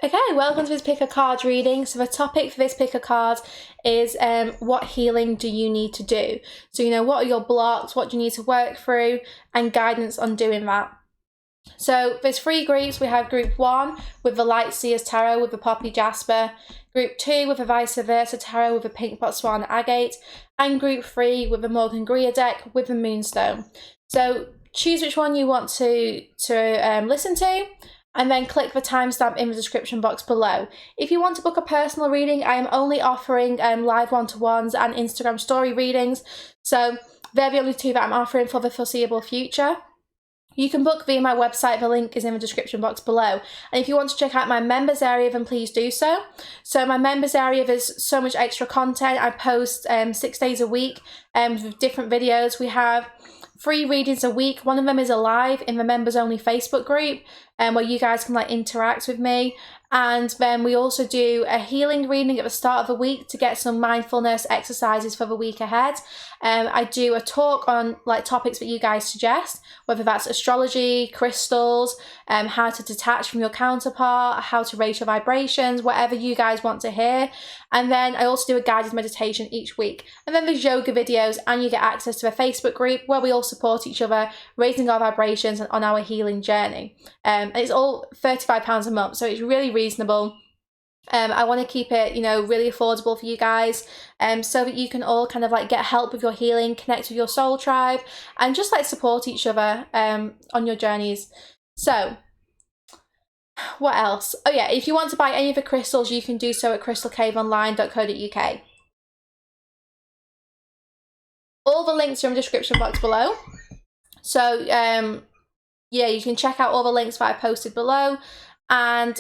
Okay, welcome to this pick a card reading. So the topic for this pick a card is what healing do you need to do? So, what are your blocks, what do you need to work through, and guidance on doing that. So there's 3 groups. We have group 1 with the Light Seers Tarot with the Poppy Jasper, group 2 with the Vice Versa Tarot with the Pink Botswana Agate, and group 3 with the Morgan Greer deck with the Moonstone. So choose which one you want to listen to, and then click the timestamp in the description box below. If you want to book a personal reading, I am only offering live one-to-ones and Instagram story readings. So they're the only 2 that I'm offering for the foreseeable future. You can book via my website, the link is in the description box below. And if you want to check out my members area, then please do so. So my members area, there's so much extra content. I post 6 days a week with different videos. We have 3 readings a week. One of them is a live in the members only Facebook group where you guys can interact with me. And then we also do a healing reading at the start of the week to get some mindfulness exercises for the week ahead. I do a talk on topics that you guys suggest, whether that's astrology, crystals, how to detach from your counterpart, how to raise your vibrations, whatever you guys want to hear. And then I also do a guided meditation each week. And then there's yoga videos, and you get access to a Facebook group where we all support each other, raising our vibrations on our healing journey. And it's all £35 a month, so it's really reasonable. I want to keep it, really affordable for you guys, so that you can all get help with your healing, connect with your soul tribe, and just support each other on your journeys. So what else? Oh yeah, if you want to buy any of the crystals, you can do so at crystalcaveonline.co.uk. All the links are in the description box below. So yeah, you can check out all the links that I posted below, and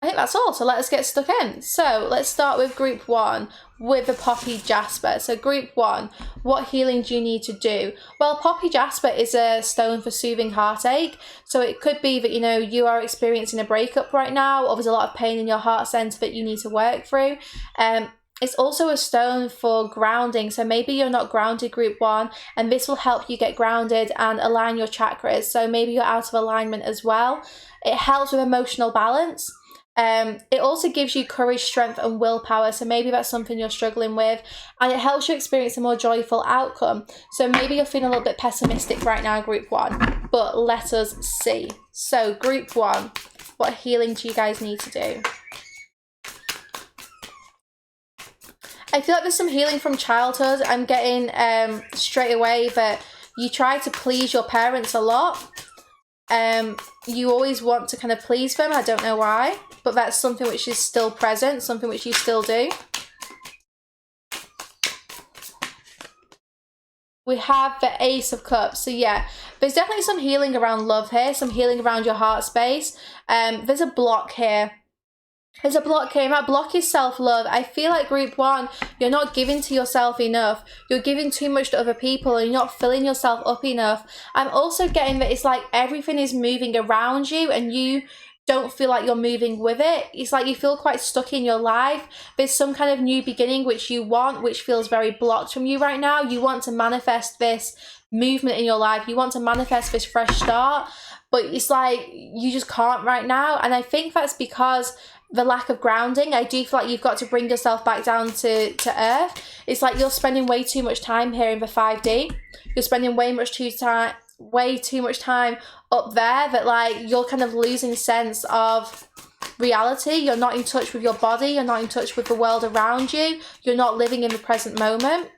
I think that's all. So let us get stuck in. So let's start with group 1 with the Poppy Jasper. So group 1, what healing do you need to do? Well, Poppy Jasper is a stone for soothing heartache. So it could be that, you are experiencing a breakup right now, or there's a lot of pain in your heart center that you need to work through. It's also a stone for grounding. So maybe you're not grounded, group 1, and this will help you get grounded and align your chakras. So maybe you're out of alignment as well. It helps with emotional balance. It also gives you courage, strength, and willpower. So maybe that's something you're struggling with, and it helps you experience a more joyful outcome. So maybe you're feeling a little bit pessimistic right now, group 1, but let us see. So group 1, what healing do you guys need to do? I feel like there's some healing from childhood. I'm getting straight away that you try to please your parents a lot. You always want to please them. I don't know why, but that's something which is still present, something which you still do. We have the Ace of Cups. So yeah, there's definitely some healing around love here, some healing around your heart space. There's a block here. There's a block here, and that block is self-love. I feel like group 1, you're not giving to yourself enough. You're giving too much to other people, and you're not filling yourself up enough. I'm also getting that it's everything is moving around you, and you don't feel like you're moving with it. It's you feel quite stuck in your life. There's some kind of new beginning which you want, which feels very blocked from you right now. You want to manifest this movement in your life. You want to manifest this fresh start, but it's you just can't right now. And I think that's because the lack of grounding. I do feel like you've got to bring yourself back down to earth. It's you're spending way too much time here in the 5D. You're spending way too much time up there that you're losing sense of reality. You're not in touch with your body. You're not in touch with the world around you. You're not living in the present moment.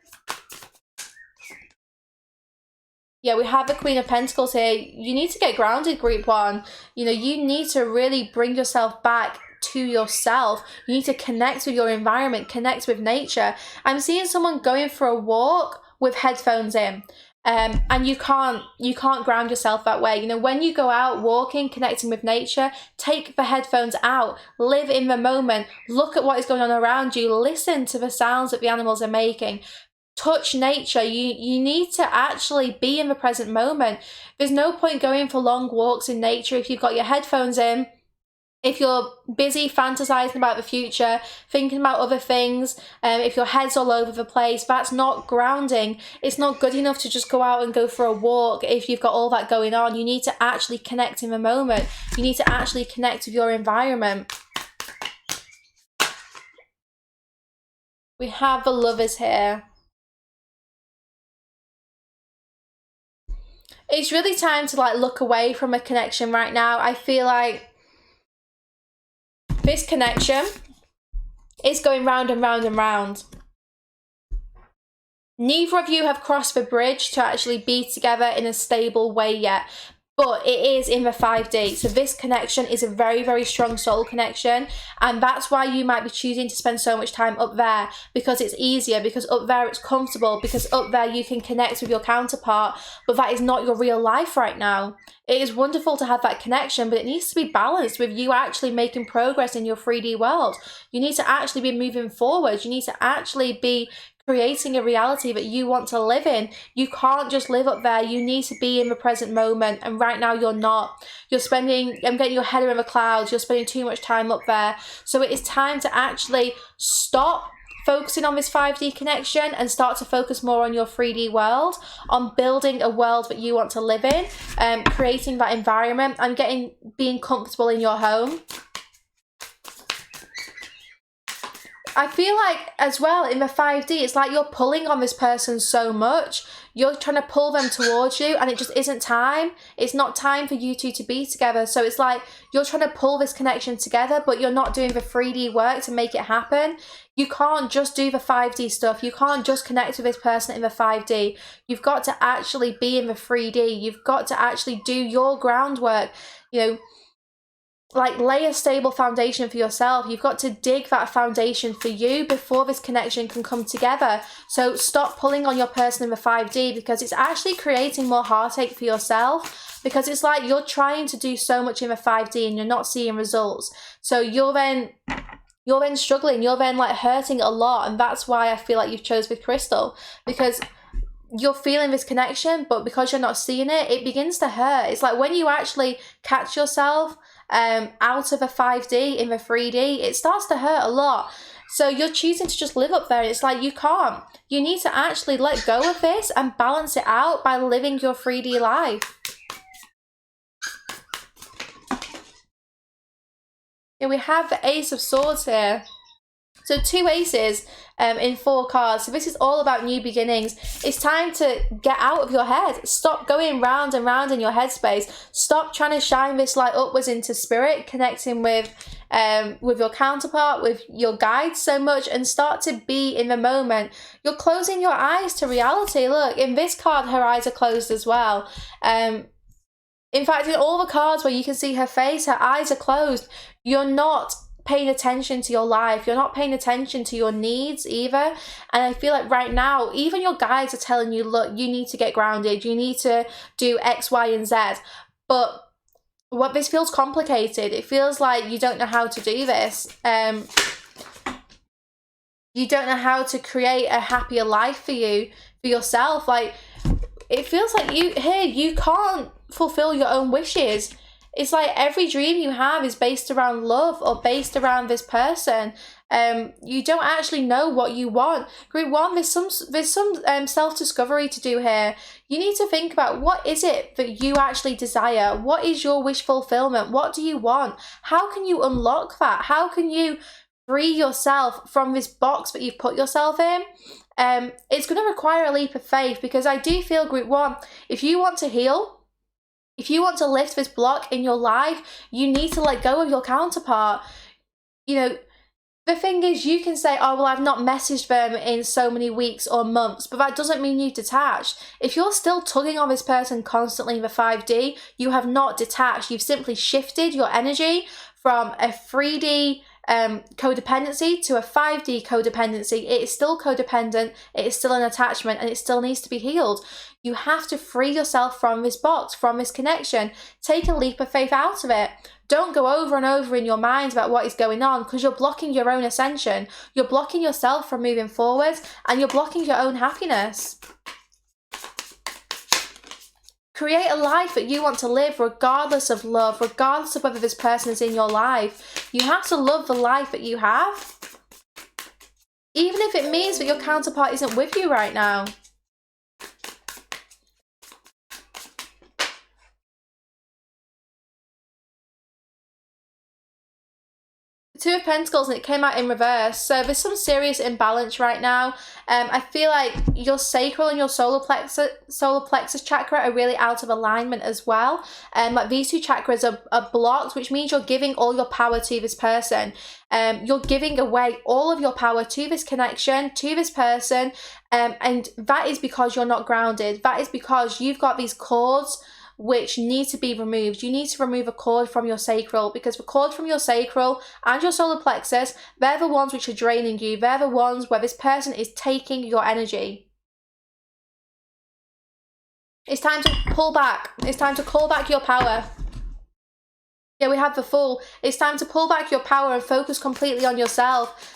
Yeah, we have the Queen of Pentacles here. You need to get grounded, group 1. You need to really bring yourself back to yourself. You need to connect with your environment, connect with nature. I'm seeing someone going for a walk with headphones in. And you can't ground yourself that way. When you go out walking, connecting with nature, take the headphones out, live in the moment, look at what is going on around you, listen to the sounds that the animals are making, touch nature. You need to actually be in the present moment. There's no point going for long walks in nature if you've got your headphones in. If you're busy fantasizing about the future, thinking about other things, if your head's all over the place, that's not grounding. It's not good enough to just go out and go for a walk if you've got all that going on. You need to actually connect in the moment. You need to actually connect with your environment. We have the Lovers here. It's really time to like look away from a connection right now. I feel like this connection is going round and round and round. Neither of you have crossed the bridge to actually be together in a stable way yet, but it is in the 5D. So this connection is a very, very strong soul connection, and that's why you might be choosing to spend so much time up there, because it's easier, because up there it's comfortable, because up there you can connect with your counterpart, but that is not your real life right now. It is wonderful to have that connection, but it needs to be balanced with you actually making progress in your 3D world. You need to actually be moving forward. You need to actually be creating a reality that you want to live in. You can't just live up there. You need to be in the present moment, and right now you're not. You're getting your head in the clouds. You're spending too much time up there. So it is time to actually stop focusing on this 5D connection and start to focus more on your 3D world, on building a world that you want to live in, creating that environment, and being comfortable in your home. I feel like as well in the 5D, it's like you're pulling on this person so much. You're trying to pull them towards you, and it just isn't time. It's not time for you two to be together. So it's like you're trying to pull this connection together, but you're not doing the 3D work to make it happen. You can't just do the 5D stuff. You can't just connect with this person in the 5D. You've got to actually be in the 3D. You've got to actually do your groundwork, you know, like lay a stable foundation for yourself. You've got to dig that foundation for you before this connection can come together. So stop pulling on your person in the 5D, because it's actually creating more heartache for yourself, because it's like you're trying to do so much in the 5D and you're not seeing results. So you're then struggling, you're then like hurting a lot. And that's why I feel like you've chose with Crystal, because you're feeling this connection, but because you're not seeing it, it begins to hurt. It's like when you actually catch yourself out of a 5D in the 3D, it starts to hurt a lot. So you're choosing to just live up there. It's like you can't. You need to actually let go of this and balance it out by living your 3D life. Yeah, we have the Ace of Swords here. So 2 aces in 4 cards. So this is all about new beginnings. It's time to get out of your head. Stop going round and round in your headspace. Stop trying to shine this light upwards into spirit, connecting with your counterpart, with your guides so much, and start to be in the moment. You're closing your eyes to reality. Look, in this card, her eyes are closed as well. In fact, in all the cards where you can see her face, her eyes are closed. You're not paying attention to your life. You're not paying attention to your needs either. And I feel like right now, even your guides are telling you, look, you need to get grounded. You need to do X, Y, and Z. But this feels complicated. It feels like you don't know how to do this. You don't know how to create a happier life for yourself. Like, it feels like you can't fulfill your own wishes. It's like every dream you have is based around love or based around this person. You don't actually know what you want. Group 1, there's some self-discovery to do here. You need to think about, what is it that you actually desire? What is your wish fulfillment? What do you want? How can you unlock that? How can you free yourself from this box that you've put yourself in? It's going to require a leap of faith, because I do feel, Group 1, if you want to heal, if you want to lift this block in your life, you need to let go of your counterpart. You know, the thing is, you can say, oh, well, I've not messaged them in so many weeks or months, but that doesn't mean you've detached. If you're still tugging on this person constantly in the 5D, you have not detached. You've simply shifted your energy from a 3D codependency to a 5D codependency. It is still codependent, it is still an attachment, and it still needs to be healed. You have to free yourself from this box, from this connection. Take a leap of faith out of it. Don't go over and over in your mind about what is going on, because you're blocking your own ascension. You're blocking yourself from moving forward, and you're blocking your own happiness. Create a life that you want to live, regardless of love, regardless of whether this person is in your life. You have to love the life that you have, even if it means that your counterpart isn't with you right now. Two of Pentacles, and it came out in reverse. So there's some serious imbalance right now. I feel like your sacral and your solar plexus chakra are really out of alignment as well. Like these two chakras are blocked, which means you're giving all your power to this person. You're giving away all of your power to this connection, to this person, and that is because you're not grounded. That is because you've got these cords which need to be removed. You need to remove a cord from your sacral, because the cord from your sacral and your solar plexus, they're the ones which are draining you. They're the ones where this person is taking your energy. It's time to pull back. It's time to call back your power. Yeah, we have the Fool. It's time to pull back your power and focus completely on yourself.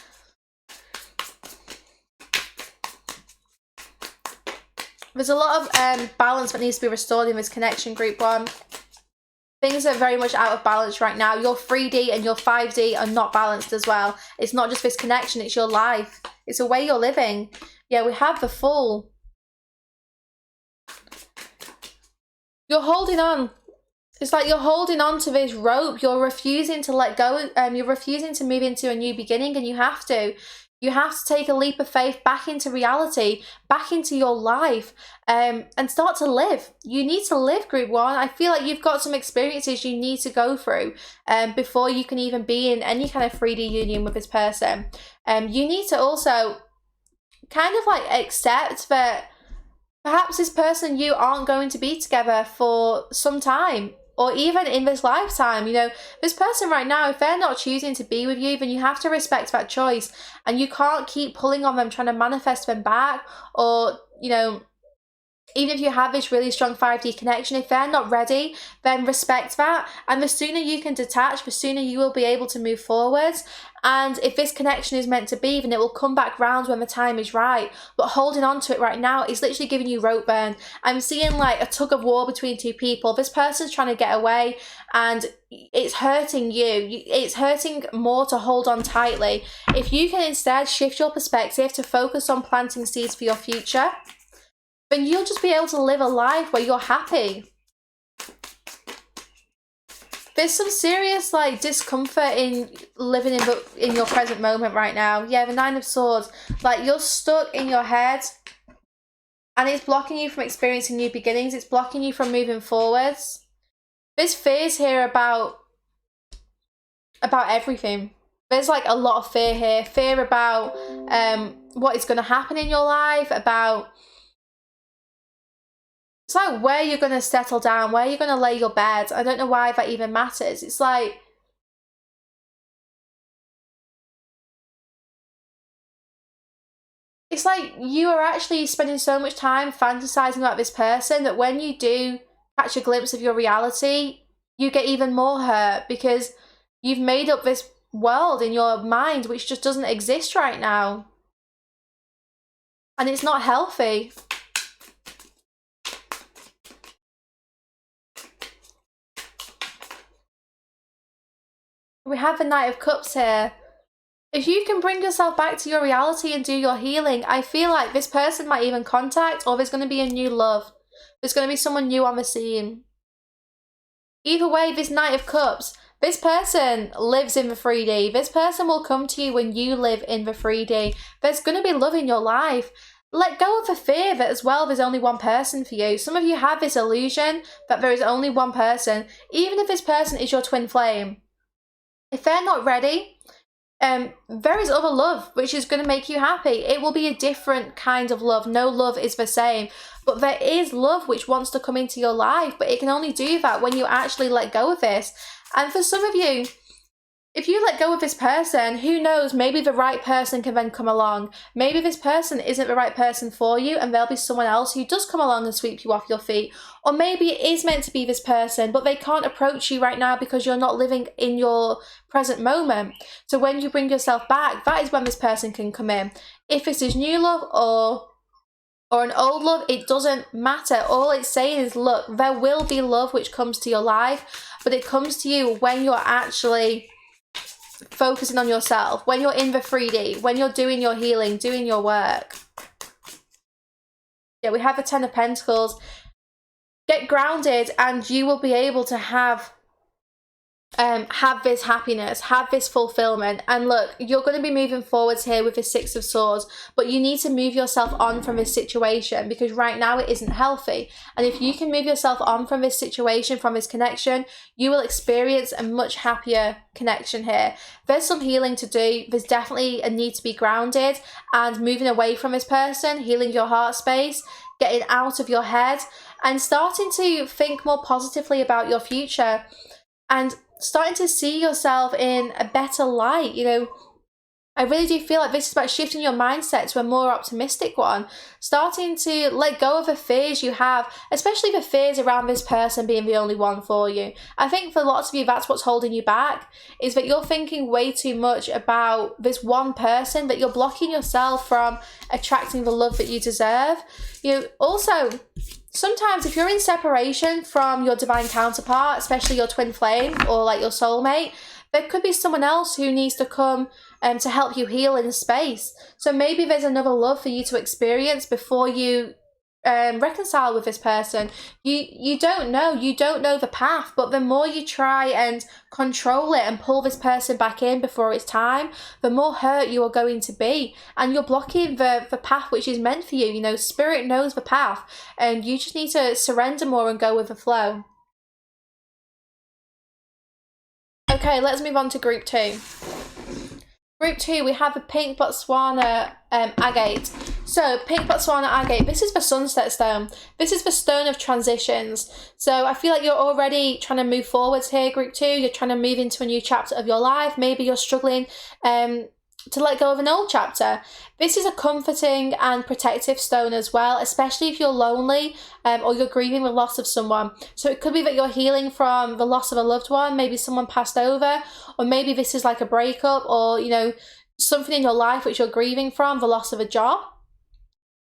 There's a lot of balance that needs to be restored in this connection, group 1. Things are very much out of balance right now. Your 3D and your 5D are not balanced as well. It's not just this connection, it's your life. It's the way you're living. Yeah, we have the Fool. You're holding on. It's like you're holding on to this rope. You're refusing to let go. You're refusing to move into a new beginning, and you have to. You have to take a leap of faith back into reality, back into your life, and start to live. You need to live, group 1. I feel like you've got some experiences you need to go through before you can even be in any kind of 3D union with this person. You need to also kind of like accept that perhaps this person and you aren't going to be together for some time, or even in this lifetime. You know, this person right now, if they're not choosing to be with you, then you have to respect that choice, and you can't keep pulling on them, trying to manifest them back. Or, you know, even if you have this really strong 5D connection, if they're not ready, then respect that. And the sooner you can detach, the sooner you will be able to move forwards. And if this connection is meant to be, then it will come back round when the time is right. But holding on to it right now is literally giving you rope burn. I'm seeing like a tug of war between two people. This person's trying to get away, and it's hurting you. It's hurting more to hold on tightly. If you can instead shift your perspective to focus on planting seeds for your future, then you'll just be able to live a life where you're happy. There's some serious like discomfort in living in your present moment right now. Yeah, the 9 of Swords. Like, you're stuck in your head, and it's blocking you from experiencing new beginnings. It's blocking you from moving forwards. There's fears here about everything. There's like a lot of fear here. Fear about what is going to happen in your life, about it's like where you're going to settle down, where you're going to lay your bed. I don't know why that even matters. It's like you are actually spending so much time fantasizing about this person that when you do catch a glimpse of your reality, you get even more hurt, because you've made up this world in your mind which just doesn't exist right now. And it's not healthy. We have the Knight of Cups here. If you can bring yourself back to your reality and do your healing, I feel like this person might even contact, or there's going to be a new love. There's going to be someone new on the scene. Either way, this Knight of Cups, this person lives in the 3D. This person will come to you when you live in the 3D. There's going to be love in your life. Let go of the fear that as well there's only one person for you. Some of you have this illusion that there is only one person, even if this person is your twin flame. If they're not ready, there is other love which is going to make you happy. It will be a different kind of love. No love is the same, but there is love which wants to come into your life, but it can only do that when you actually let go of this. And for some of you, if you let go of this person, who knows, maybe the right person can then come along. Maybe this person isn't the right person for you, and there'll be someone else who does come along and sweep you off your feet. Or maybe it is meant to be this person, but they can't approach you right now because you're not living in your present moment. So when you bring yourself back, that is when this person can come in. If this is new love or an old love, it doesn't matter. All it's saying is, look, there will be love which comes to your life, but it comes to you when you're actually focusing on yourself, when you're in the 3D, when you're doing your healing, doing your work. Yeah, we have the 10 of Pentacles. Get grounded and you will be able to have have this happiness, have this fulfillment. And look, you're going to be moving forwards here with the Six of Swords, but you need to move yourself on from this situation, because right now it isn't healthy. And if you can move yourself on from this situation, from this connection, you will experience a much happier connection here. There's some healing to do. There's definitely a need to be grounded and moving away from this person, healing your heart space, getting out of your head and starting to think more positively about your future, and starting to see yourself in a better light. You know, I really do feel like this is about shifting your mindset to a more optimistic one, starting to let go of the fears you have, especially the fears around this person being the only one for you. I think for lots of you, that's what's holding you back, is that you're thinking way too much about this one person, that you're blocking yourself from attracting the love that you deserve. You know, also, sometimes if you're in separation from your divine counterpart, especially your twin flame or like your soulmate, there could be someone else who needs to come to help you heal in space. So maybe there's another love for you to experience before you reconcile with this person. You don't know the path, but the more you try and control it and pull this person back in before it's time, the more hurt you are going to be, and you're blocking the path which is meant for you. You know, spirit knows the path, and you just need to surrender more and go with the flow. Okay, let's move on to group 2. Group 2, we have the pink Botswana agate. So, pink Botswana agate, this is the sunset stone. This is the stone of transitions. So, I feel like you're already trying to move forwards here, group 2. You're trying to move into a new chapter of your life. Maybe you're struggling to let go of an old chapter. This is a comforting and protective stone as well, especially if you're lonely or you're grieving the loss of someone. So it could be that you're healing from the loss of a loved one, maybe someone passed over, or maybe this is like a breakup, or, you know, something in your life which you're grieving from, the loss of a job.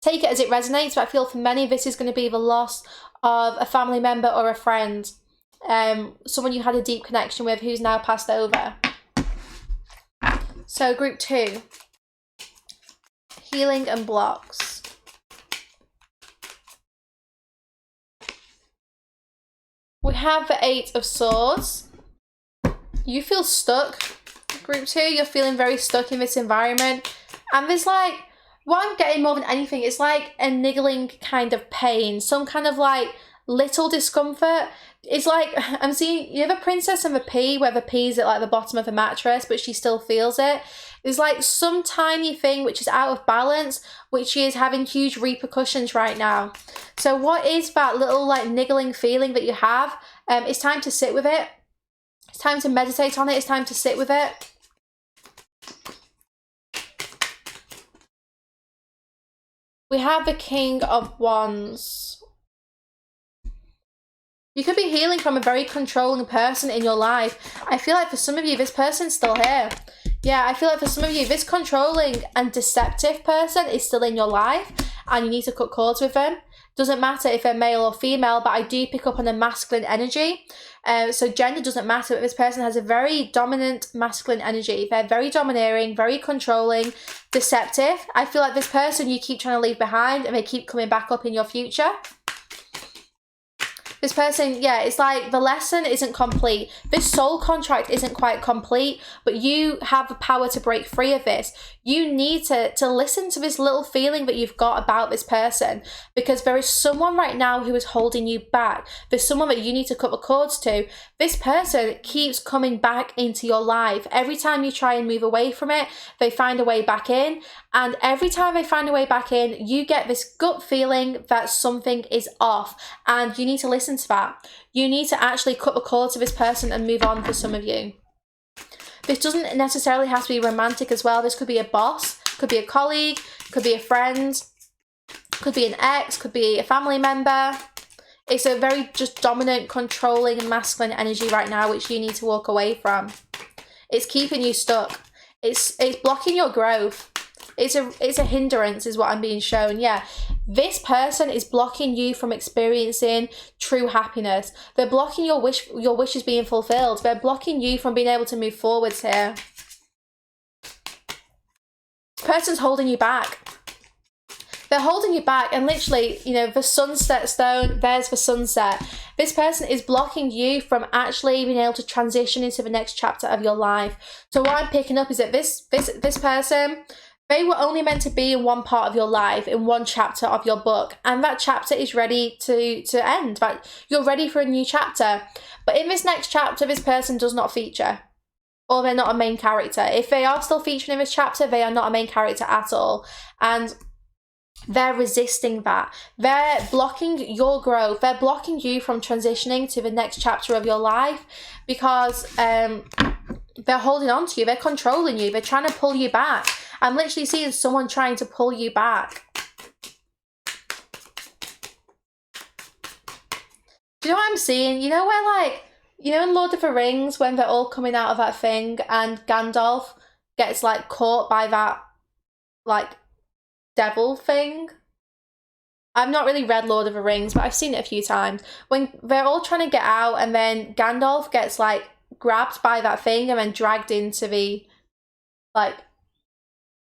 Take it as it resonates, but I feel for many this is going to be the loss of a family member or a friend, someone you had a deep connection with who's now passed over. So group 2, healing and blocks. We have the 8 of Swords. You feel stuck, group 2. You're feeling very stuck in this environment. And there's like, what I'm getting more than anything, it's like a niggling kind of pain, some kind of like little discomfort. It's like, I'm seeing, you know, the princess and the pea, where the pea's at like the bottom of the mattress, but she still feels it. There's like some tiny thing which is out of balance, which is having huge repercussions right now. So what is that little like niggling feeling that you have? It's time to sit with it. It's time to meditate on it. It's time to sit with it. We have the King of Wands. You could be healing from a very controlling person in your life. I feel like for some of you, this person's still here. Yeah, I feel like for some of you, this controlling and deceptive person is still in your life, and you need to cut cords with them. Doesn't matter if they're male or female, but I do pick up on a masculine energy. So gender doesn't matter, but this person has a very dominant masculine energy. They're very domineering, very controlling, deceptive. I feel like this person you keep trying to leave behind, and they keep coming back up in your future. This person, yeah, it's like the lesson isn't complete. This soul contract isn't quite complete, but you have the power to break free of this. You need to listen to this little feeling that you've got about this person, because there is someone right now who is holding you back. There's someone that you need to cut the cords to. This person keeps coming back into your life. Every time you try and move away from it, they find a way back in. And every time they find a way back in, you get this gut feeling that something is off, and you need to listen to that. You need to actually cut the cord to this person and move on for some of you. This doesn't necessarily have to be romantic as well. This could be a boss, could be a colleague, could be a friend, could be an ex, could be a family member. It's a very just dominant, controlling and masculine energy right now, which you need to walk away from. It's keeping you stuck. It's blocking your growth. It's a hindrance is what I'm being shown. Yeah, this person is blocking you from experiencing true happiness. They're blocking your wishes being fulfilled. They're blocking you from being able to move forwards here. Person's holding you back. They're holding you back, and literally, you know, the sunset stone, there's the sunset. This person is blocking you from actually being able to transition into the next chapter of your life. So what I'm picking up is that this person, they were only meant to be in one part of your life, in one chapter of your book, and that chapter is ready to end. But you're ready for a new chapter. But in this next chapter, this person does not feature, or they're not a main character. If they are still featuring in this chapter, they are not a main character at all. And they're resisting that. They're blocking your growth. They're blocking you from transitioning to the next chapter of your life because they're holding on to you. They're controlling you. They're trying to pull you back. I'm literally seeing someone trying to pull you back. Do you know what I'm seeing? You know where, like, you know in Lord of the Rings when they're all coming out of that thing and Gandalf gets, like, caught by that, like, devil thing? I've not really read Lord of the Rings, but I've seen it a few times. When they're all trying to get out and then Gandalf gets, like, grabbed by that thing and then dragged into the, like,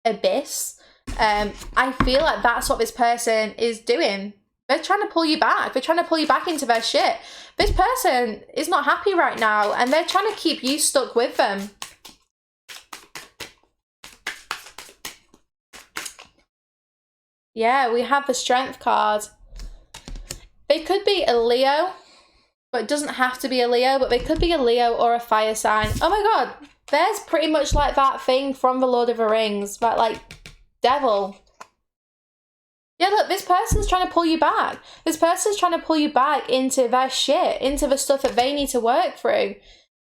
abyss. I feel like that's what this person is doing. They're trying to pull you back. They're trying to pull you back into their shit. This person is not happy right now and they're trying to keep you stuck with them. Yeah, we have the Strength card. They could be a Leo, but it doesn't have to be a Leo, but they could be a Leo or a fire sign. Oh my god, there's pretty much like that thing from the Lord of the Rings, that like devil. Yeah, look, this person's trying to pull you back. This person's trying to pull you back into their shit, into the stuff that they need to work through.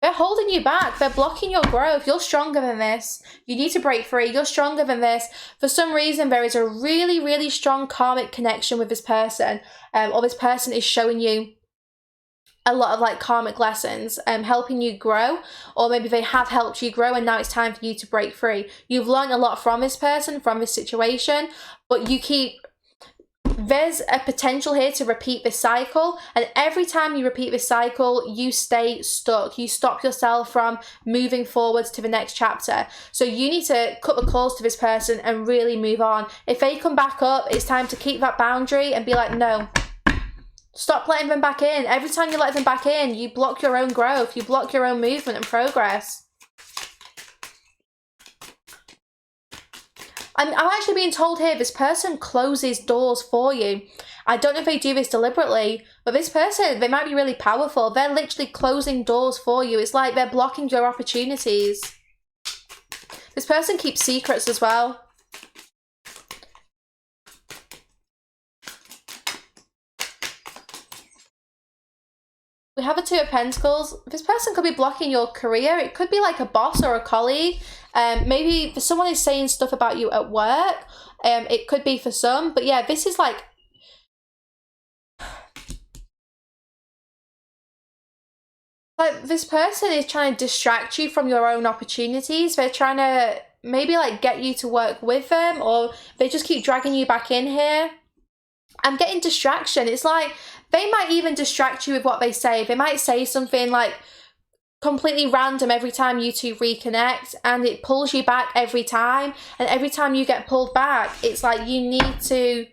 They're holding you back. They're blocking your growth. You're stronger than this. You need to break free. You're stronger than this. For some reason, there is a really, really strong karmic connection with this person. Or this person is showing you a lot of like karmic lessons, helping you grow. Or maybe they have helped you grow and now it's time for you to break free. You've learned a lot from this person, from this situation, but you keep... There's a potential here to repeat this cycle, and every time you repeat this cycle, you stay stuck. You stop yourself from moving forwards to the next chapter. So you need to cut the calls to this person and really move on. If they come back up, it's time to keep that boundary and be like, no, stop letting them back in. Every time you let them back in, you block your own growth. You block your own movement and progress. I'm actually being told here this person closes doors for you. I don't know if they do this deliberately, but this person, they might be really powerful. They're literally closing doors for you. It's like they're blocking your opportunities. This person keeps secrets as well. We have a Two of Pentacles. This person could be blocking your career. It could be like a boss or a colleague. Maybe someone is saying stuff about you at work. It could be for some. But yeah, this is like... Like, this person is trying to distract you from your own opportunities. They're trying to maybe like get you to work with them, or they just keep dragging you back in here. I'm getting distraction. It's like they might even distract you with what they say. They might say something like completely random every time you two reconnect, and it pulls you back every time. And every time you get pulled back, it's like you need to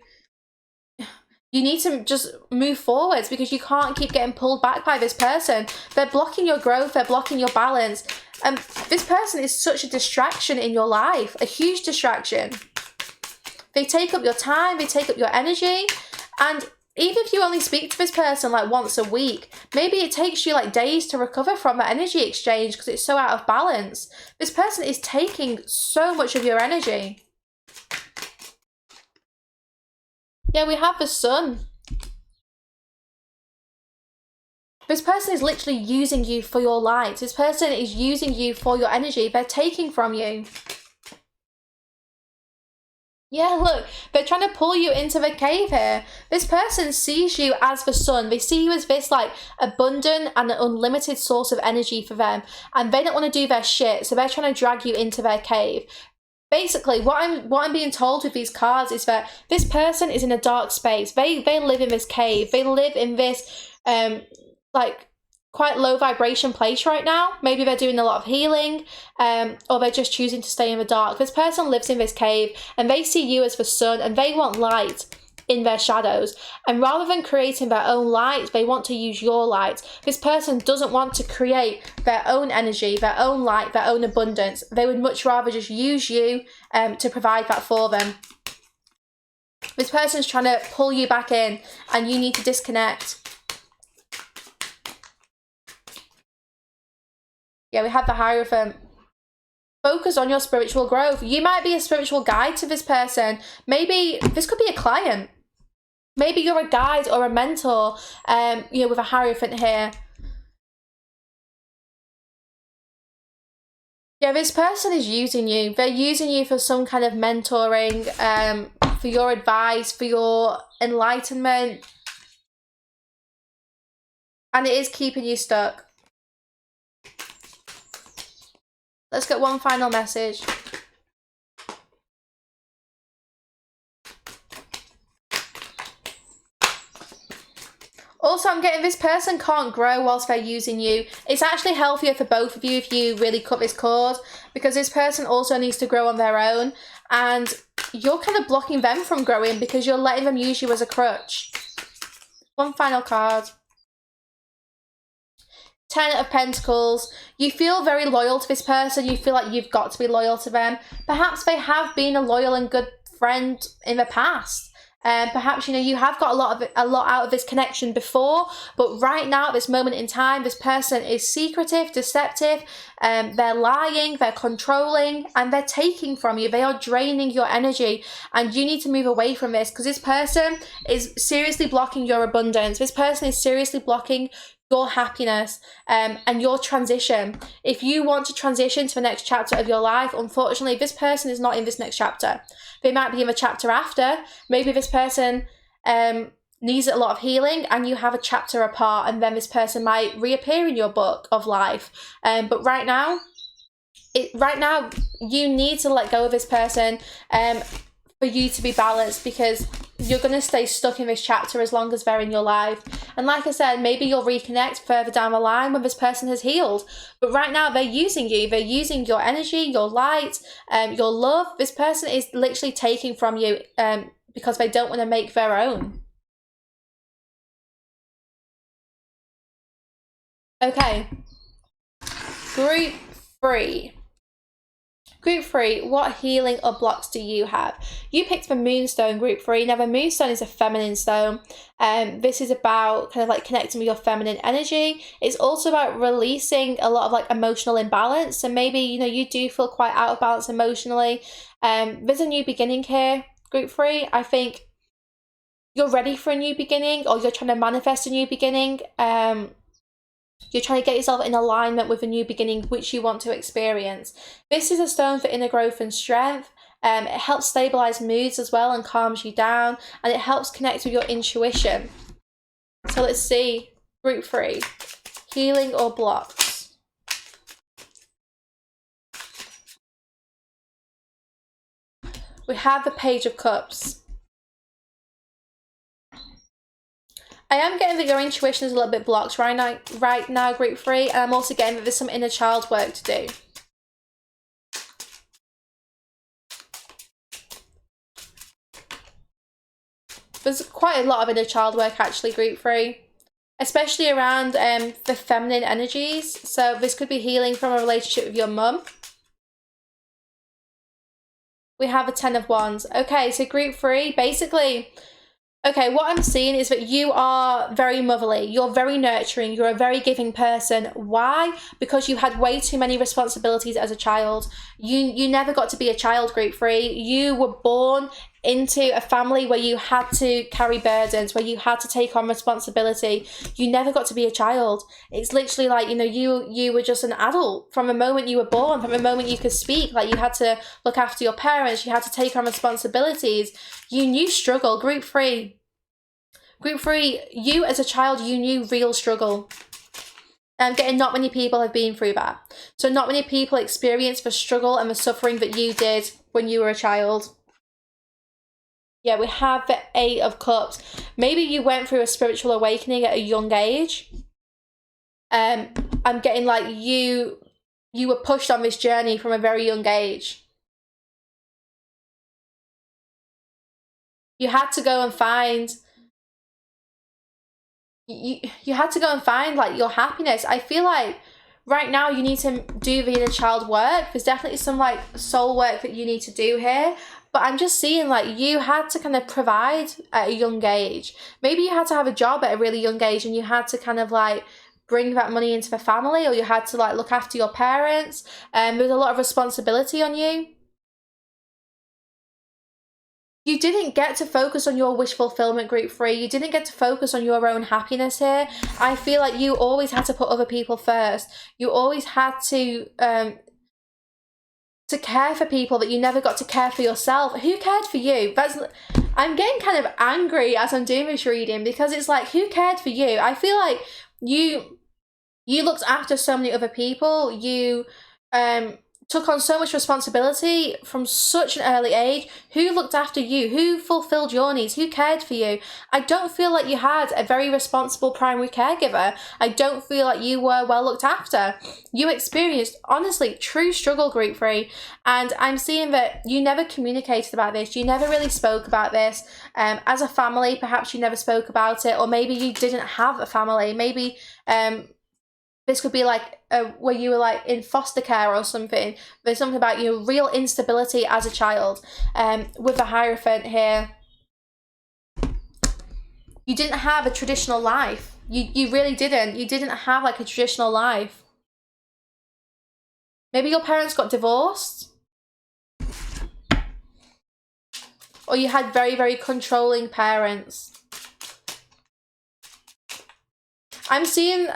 just move forwards, because you can't keep getting pulled back by this person. They're blocking your growth. They're blocking your balance. And this person is such a distraction in your life, a huge distraction. They take up your time, they take up your energy, and even if you only speak to this person like once a week, maybe it takes you like days to recover from that energy exchange because it's so out of balance. This person is taking so much of your energy. Yeah, we have the Sun. This person is literally using you for your light. This person is using you for your energy. They're taking from you. Yeah, look, they're trying to pull you into the cave here. This person sees you as the sun. They see you as this like abundant and unlimited source of energy for them. And they don't want to do their shit, so they're trying to drag you into their cave. Basically, what I'm being told with these cards is that this person is in a dark space. They live in this cave. They live in this like quite low vibration place right now. Maybe they're doing a lot of healing, or they're just choosing to stay in the dark. This person lives in this cave and they see you as the sun and they want light in their shadows, and rather than creating their own light, they want to use your light. This person doesn't want to create their own energy, their own light, their own abundance. They would much rather just use you to provide that for them. This person's trying to pull you back in and you need to disconnect. Yeah, we have the Hierophant. Focus on your spiritual growth. You might be a spiritual guide to this person. Maybe this could be a client. Maybe you're a guide or a mentor, you know, with a Hierophant here. Yeah, this person is using you. They're using you for some kind of mentoring, for your advice, for your enlightenment. And it is keeping you stuck. Let's get one final message. Also, I'm getting this person can't grow whilst they're using you. It's actually healthier for both of you if you really cut this cord, because this person also needs to grow on their own, and you're kind of blocking them from growing because you're letting them use you as a crutch. One final card. 10 of Pentacles. You feel very loyal to this person. You feel like you've got to be loyal to them. Perhaps they have been a loyal and good friend in the past. Perhaps, you know, you have got a lot out of this connection before, but right now at this moment in time, this person is secretive, deceptive, they're lying, they're controlling, and they're taking from you. They are draining your energy, and you need to move away from this, because this person is seriously blocking your abundance. This person is seriously blocking your happiness and your transition. If you want to transition to the next chapter of your life, unfortunately, this person is not in this next chapter. They might be in the chapter after. Maybe this person needs a lot of healing and you have a chapter apart, and then this person might reappear in your book of life. But right now, you need to let go of this person for you to be balanced, because you're going to stay stuck in this chapter as long as they're in your life. And like I said, maybe you'll reconnect further down the line when this person has healed. But right now, they're using you. They're using your energy, your light, your love. This person is literally taking from you because they don't want to make their own. Okay. Group 3. Group 3, what healing or blocks do you have? You picked the Moonstone, Group 3. Now, the Moonstone is a feminine stone. This is about kind of like connecting with your feminine energy. It's also about releasing a lot of like emotional imbalance. So maybe, you know, you do feel quite out of balance emotionally. There's a new beginning here, Group 3. I think you're ready for a new beginning, or you're trying to manifest a new beginning. You're trying to get yourself in alignment with a new beginning which you want to experience. This is a stone for inner growth and strength. It helps stabilize moods as well and calms you down, and it helps connect with your intuition. So let's see, Group 3, healing or blocks. We have the Page of Cups. I am getting that your intuition is a little bit blocked right now, Group 3, and I'm also getting that there's some inner child work to do. There's quite a lot of inner child work actually, Group 3, especially around the feminine energies. So this could be healing from a relationship with your mum. We have a 10 of Wands. Okay, so Group 3, basically, okay, what I'm seeing is that you are very motherly. You're very nurturing. You're a very giving person. Why? Because you had way too many responsibilities as a child. You never got to be a child, Group 3. You were born into a family where you had to carry burdens, where you had to take on responsibility. You never got to be a child. It's literally like, you know, you were just an adult from the moment you were born, from the moment you could speak. Like, you had to look after your parents, you had to take on responsibilities. You knew struggle, Group 3. Group 3, you as a child, you knew real struggle. And getting not many people have been through that. So not many people experience the struggle and the suffering that you did when you were a child. Yeah, we have the 8 of Cups. Maybe you went through a spiritual awakening at a young age. I'm getting like you were pushed on this journey from a very young age. You had to go and find you had to go and find like your happiness. I feel like right now you need to do the inner child work. There's definitely some like soul work that you need to do here. But I'm just seeing like you had to kind of provide at a young age. Maybe you had to have a job at a really young age and you had to kind of like bring that money into the family, or you had to like look after your parents. There was a lot of responsibility on you. You didn't get to focus on your wish fulfillment, group 3. You didn't get to focus on your own happiness here. I feel like you always had to put other people first. You always had to care for people that you never got to care for yourself. Who cared for you? I'm getting kind of angry as I'm doing this reading, because it's like, who cared for you? I feel like you looked after so many other people. You took on so much responsibility from such an early age. Who looked after you? Who fulfilled your needs? Who cared for you? I don't feel like you had a very responsible primary caregiver. I don't feel like you were well looked after. You experienced, honestly, true struggle, group 3. And I'm seeing that you never communicated about this. You never really spoke about this. As a family, perhaps you never spoke about it, or maybe you didn't have a family. Maybe this could be like where you were like in foster care or something. There's something about your real instability as a child. With the Hierophant here, you didn't have a traditional life. You really didn't. You didn't have like a traditional life. Maybe your parents got divorced. Or you had very, very controlling parents. I'm seeing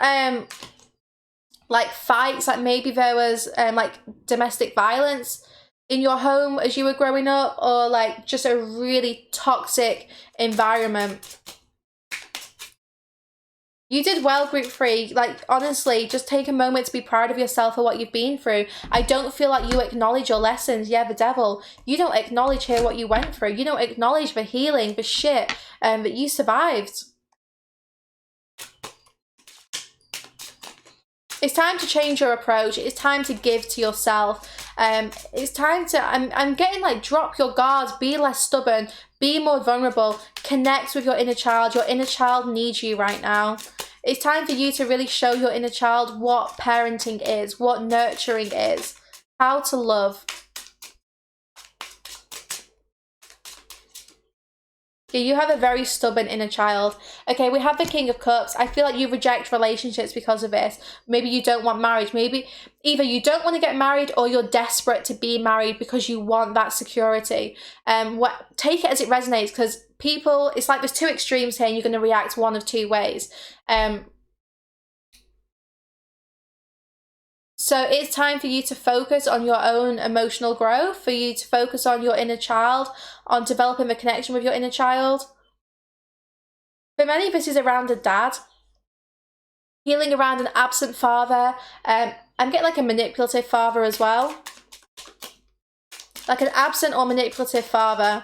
like fights, like maybe there was like domestic violence in your home as you were growing up, or like just a really toxic environment. You did well, group 3. Like, honestly, just take a moment to be proud of yourself for what you've been through. I don't feel like you acknowledge your lessons. Yeah, the devil. You don't acknowledge here what you went through. You don't acknowledge the healing, the shit that you survived. It's time to change your approach. It's time to give to yourself. It's time to, I'm getting like, drop your guards, be less stubborn, be more vulnerable, connect with your inner child. Your inner child needs you right now. It's time for you to really show your inner child what parenting is, what nurturing is, how to love. Yeah, you have a very stubborn inner child. Okay, we have the King of Cups. I feel like you reject relationships because of this. Maybe you don't want marriage. Maybe either you don't want to get married, or you're desperate to be married because you want that security. Take it as it resonates, because people, it's like there's two extremes here and you're going to react one of two ways. So it's time for you to focus on your own emotional growth, for you to focus on your inner child, on developing the connection with your inner child. For many, this is around a dad. Healing around an absent father. I'm getting like a manipulative father as well. Like an absent or manipulative father.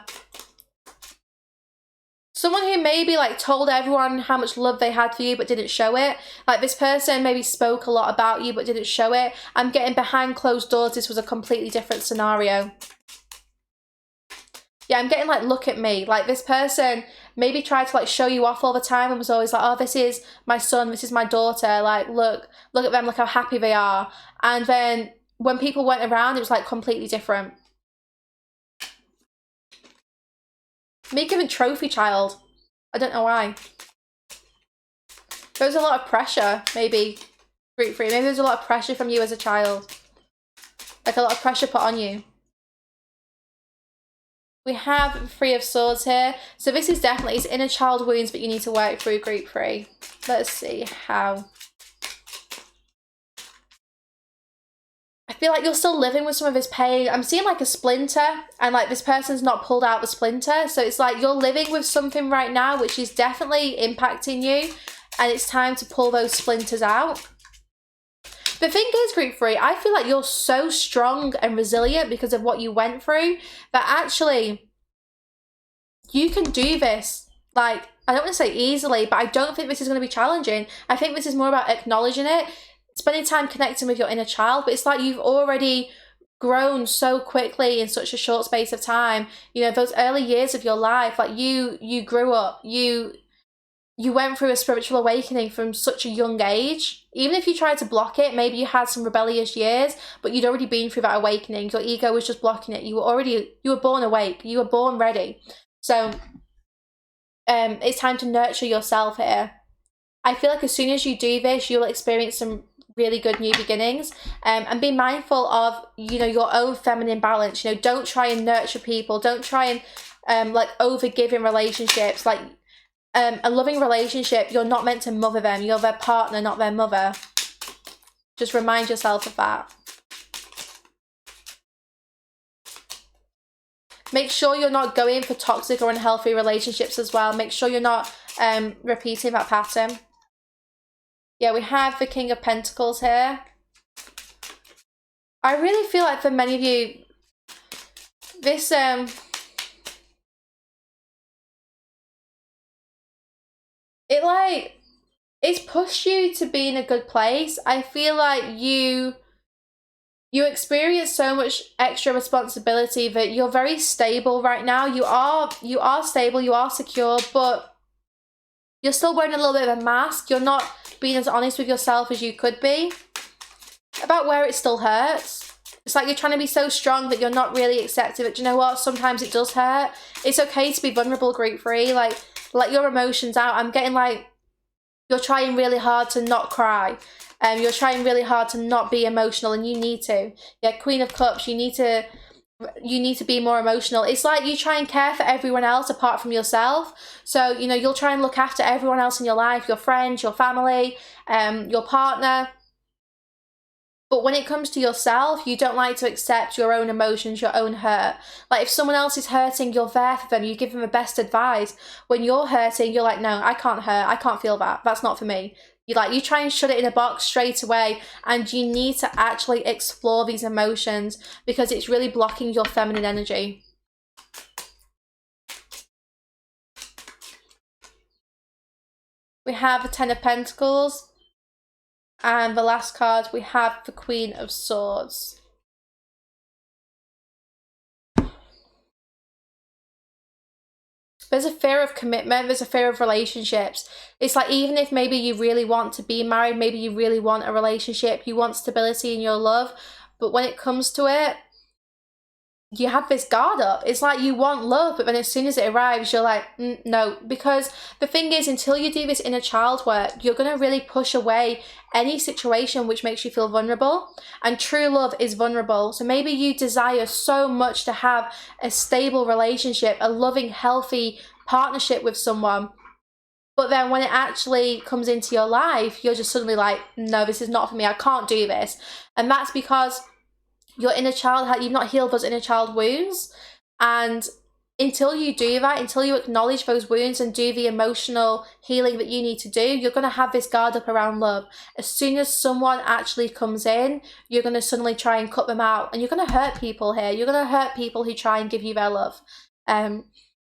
Someone who maybe like told everyone how much love they had for you but didn't show it. Like this person maybe spoke a lot about you but didn't show it. I'm getting behind closed doors, this was a completely different scenario. Yeah, I'm getting like, look at me. Like this person maybe tried to like show you off all the time and was always like, oh, this is my son, this is my daughter. Like, look at them, look how happy they are. And then when people went around, it was like completely different. Me giving trophy child. I don't know why. There was a lot of pressure, maybe. Group 3. Maybe there's a lot of pressure from you as a child. Like a lot of pressure put on you. We have 3 of Swords here. So this is definitely, it's inner child wounds, but you need to work through, group 3. Let's see how. I feel like you're still living with some of this pain. I'm seeing like a splinter, and like this person's not pulled out the splinter. So it's like you're living with something right now which is definitely impacting you, and it's time to pull those splinters out. The thing is, group 3, I feel like you're so strong and resilient because of what you went through that actually you can do this. like, I don't want to say easily, but I don't think this is going to be challenging. I think this is more about acknowledging it, spending time connecting with your inner child, but it's like you've already grown so quickly in such a short space of time. You know, those early years of your life, like you grew up, you went through a spiritual awakening from such a young age. Even if you tried to block it, maybe you had some rebellious years, but you'd already been through that awakening. Your ego was just blocking it. You were born awake. You were born ready. So it's time to nurture yourself here. I feel like as soon as you do this, you'll experience some really good new beginnings. And be mindful of, you know, your own feminine balance. You know, don't try and nurture people. Don't try and like over-give in relationships. Like a loving relationship, you're not meant to mother them. You're their partner, not their mother. Just remind yourself of that. Make sure you're not going for toxic or unhealthy relationships as well. Make sure you're not repeating that pattern. Yeah, we have the King of Pentacles here. I really feel like for many of you, this it's pushed you to be in a good place. I feel like you experience so much extra responsibility that you're very stable right now. You are stable, you are secure, but you're still wearing a little bit of a mask. You're not being as honest with yourself as you could be about where it still hurts. It's like you're trying to be so strong that you're not really accepting it. Do you know what? Sometimes it does hurt. It's okay to be vulnerable, grief-free. Like, let your emotions out. I'm getting like, you're trying really hard to not cry. You're trying really hard to not be emotional, and you need to. Yeah, Queen of Cups, you need to be more emotional. It's like you try and care for everyone else apart from yourself. So, you know, you'll try and look after everyone else in your life, your friends, your family, your partner. But when it comes to yourself, you don't like to accept your own emotions, your own hurt. Like if someone else is hurting, you're there for them. You give them the best advice. When you're hurting, you're like, no, I can't hurt. I can't feel that. That's not for me. You try and shut it in a box straight away, and you need to actually explore these emotions because it's really blocking your feminine energy. We have the Ten of Pentacles, and the last card we have the Queen of Swords. There's a fear of commitment, there's a fear of relationships. It's like even if maybe you really want to be married, maybe you really want a relationship, you want stability in your love, but when it comes to it, you have this guard up. It's like you want love, but then as soon as it arrives, you're like, no. Because the thing is, until you do this inner child work, you're going to really push away any situation which makes you feel vulnerable. And true love is vulnerable. So maybe you desire so much to have a stable relationship, a loving, healthy partnership with someone. But then when it actually comes into your life, you're just suddenly like, no, this is not for me. I can't do this. And that's because your inner child, you've not healed those inner child wounds. And until you do that, until you acknowledge those wounds and do the emotional healing that you need to do, you're going to have this guard up around love. As soon as someone actually comes in, you're going to suddenly try and cut them out. And you're going to hurt people here. You're going to hurt people who try and give you their love.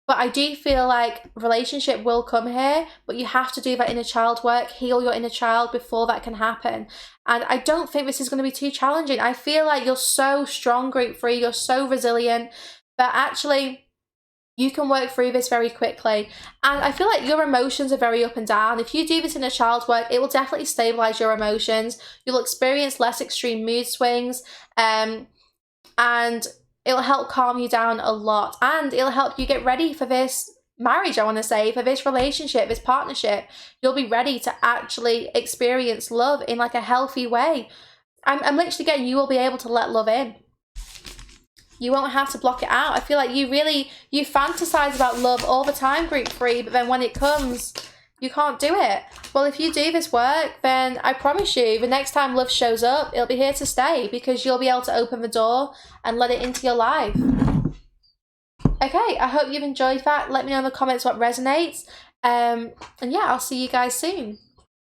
But I do feel like relationship will come here, but you have to do that inner child work, heal your inner child before that can happen. And I don't think this is going to be too challenging. I feel like you're so strong, grief-free, you're so resilient, that actually you can work through this very quickly. And I feel like your emotions are very up and down. If you do this inner child work, it will definitely stabilize your emotions. You'll experience less extreme mood swings, and it'll help calm you down a lot, and it'll help you get ready for this marriage, I want to say, for this relationship, this partnership. You'll be ready to actually experience love in like a healthy way. I'm literally getting, you will be able to let love in. You won't have to block it out. I feel like you fantasize about love all the time, grief-free, but then when it comes, you can't do it. Well, if you do this work, then I promise you, the next time love shows up, it'll be here to stay, because you'll be able to open the door and let it into your life. Okay, I hope you've enjoyed that. Let me know in the comments what resonates. And yeah, I'll see you guys soon.